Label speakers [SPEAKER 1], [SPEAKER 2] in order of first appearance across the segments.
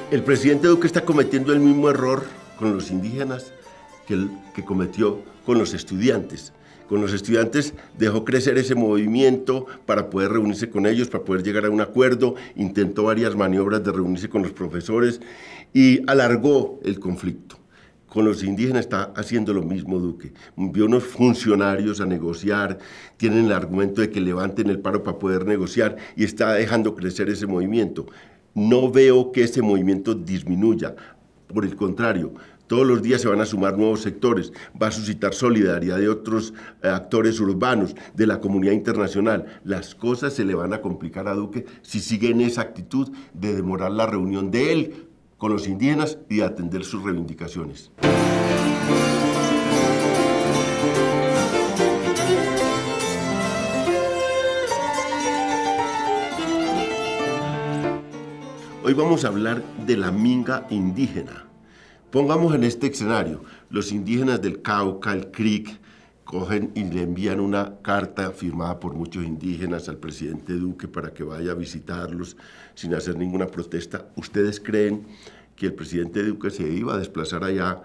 [SPEAKER 1] El presidente Duque está cometiendo el mismo error con los indígenas que cometió con los estudiantes. Con los estudiantes dejó crecer ese movimiento para poder reunirse con ellos, para poder llegar a un acuerdo, intentó varias maniobras de reunirse con los profesores y alargó el conflicto. Con los indígenas está haciendo lo mismo Duque. Envió unos funcionarios a negociar, tienen el argumento de que levanten el paro para poder negociar y está dejando crecer ese movimiento. No veo que ese movimiento disminuya, por el contrario, todos los días se van a sumar nuevos sectores, va a suscitar solidaridad de otros actores urbanos, de la comunidad internacional. Las cosas se le van a complicar a Duque si sigue en esa actitud de demorar la reunión de él con los indígenas y de atender sus reivindicaciones. Hoy vamos a hablar de la minga indígena. Pongamos en este escenario, los indígenas del Cauca, el Creek, cogen y le envían una carta firmada por muchos indígenas al presidente Duque para que vaya a visitarlos sin hacer ninguna protesta. ¿Ustedes creen que el presidente Duque se iba a desplazar allá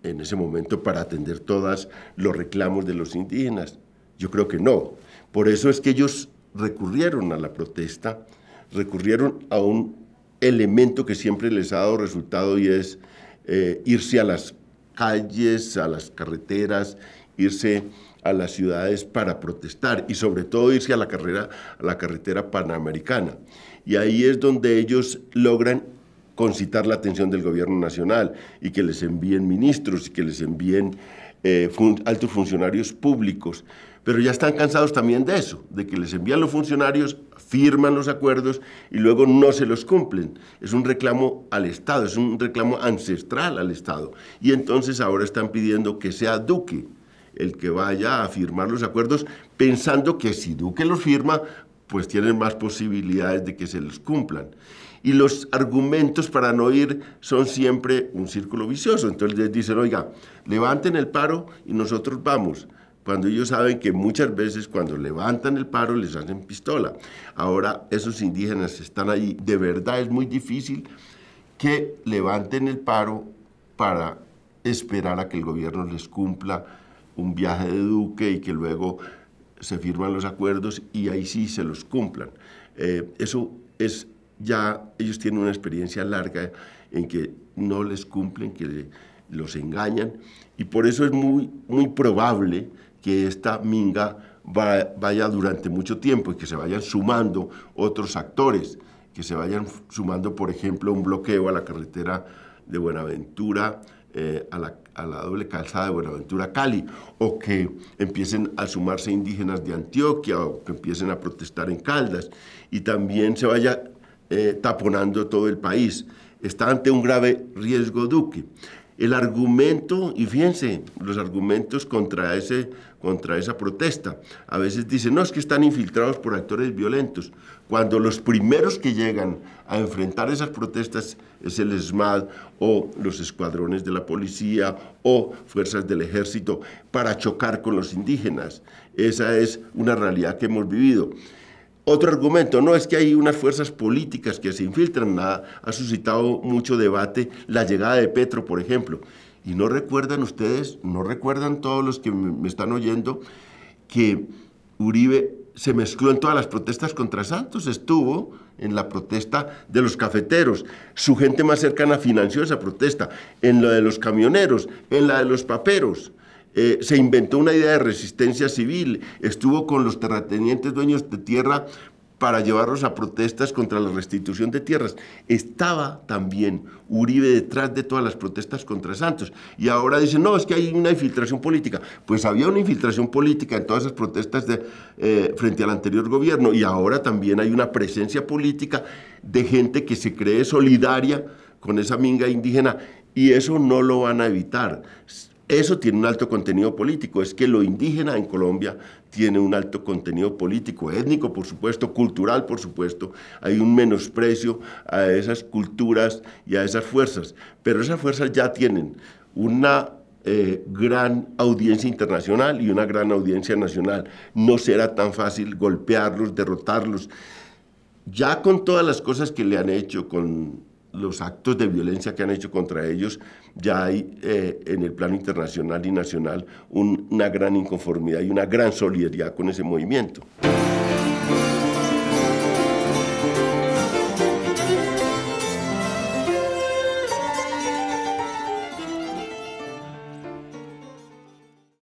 [SPEAKER 1] en ese momento para atender todos los reclamos de los indígenas? Yo creo que no. Por eso es que ellos recurrieron a la protesta, recurrieron a un elemento que siempre les ha dado resultado y es irse a las calles, a las carreteras, irse a las ciudades para protestar y sobre todo irse a la carretera panamericana. Y ahí es donde ellos logran concitar la atención del gobierno nacional y que les envíen ministros y que les envíen altos funcionarios públicos. Pero ya están cansados también de eso, de que les envían los funcionarios, firman los acuerdos y luego no se los cumplen. Es un reclamo al Estado, es un reclamo ancestral al Estado. Y entonces ahora están pidiendo que sea Duque el que vaya a firmar los acuerdos, pensando que si Duque los firma, pues tienen más posibilidades de que se los cumplan. Y los argumentos para no ir son siempre un círculo vicioso. Entonces les dicen, oiga, levanten el paro y nosotros vamos. Cuando ellos saben que muchas veces cuando levantan el paro les hacen pistola. Ahora esos indígenas están ahí. De verdad es muy difícil que levanten el paro para esperar a que el gobierno les cumpla un viaje de Duque y que luego se firman los acuerdos y ahí sí se los cumplan. Eso es ya, ellos tienen una experiencia larga en que no les cumplen, que los engañan y por eso es muy probable que esta minga vaya durante mucho tiempo y que se vayan sumando otros actores, que se vayan sumando, por ejemplo, un bloqueo a la carretera de Buenaventura, a la doble calzada de Buenaventura-Cali, o que empiecen a sumarse indígenas de Antioquia, o que empiecen a protestar en Caldas, y también se vaya taponando todo el país. Está ante un grave riesgo Duque. El argumento, y fíjense, los argumentos contra esa protesta, a veces dicen, no, es que están infiltrados por actores violentos, cuando los primeros que llegan a enfrentar esas protestas es el ESMAD o los escuadrones de la policía o fuerzas del ejército para chocar con los indígenas. Esa es una realidad que hemos vivido. Otro argumento, no, es que hay unas fuerzas políticas que se infiltran, ha suscitado mucho debate la llegada de Petro, por ejemplo. Y no recuerdan ustedes, no recuerdan todos los que me están oyendo, que Uribe se mezcló en todas las protestas contra Santos, estuvo en la protesta de los cafeteros, su gente más cercana financió esa protesta, en la de los camioneros, en la de los paperos. Se inventó una idea de resistencia civil, estuvo con los terratenientes dueños de tierra para llevarlos a protestas contra la restitución de tierras. Estaba también Uribe detrás de todas las protestas contra Santos. Y ahora dicen, no, es que hay una infiltración política. Pues había una infiltración política en todas esas protestas frente al anterior gobierno y ahora también hay una presencia política de gente que se cree solidaria con esa minga indígena y eso no lo van a evitar. Eso tiene un alto contenido político, es que lo indígena en Colombia tiene un alto contenido político, étnico por supuesto, cultural por supuesto, hay un menosprecio a esas culturas y a esas fuerzas, pero esas fuerzas ya tienen una gran audiencia internacional y una gran audiencia nacional, no será tan fácil golpearlos, derrotarlos, ya con todas las cosas que le han hecho, con los actos de violencia que han hecho contra ellos, ya hay en el plano internacional y nacional una gran inconformidad y una gran solidaridad con ese movimiento.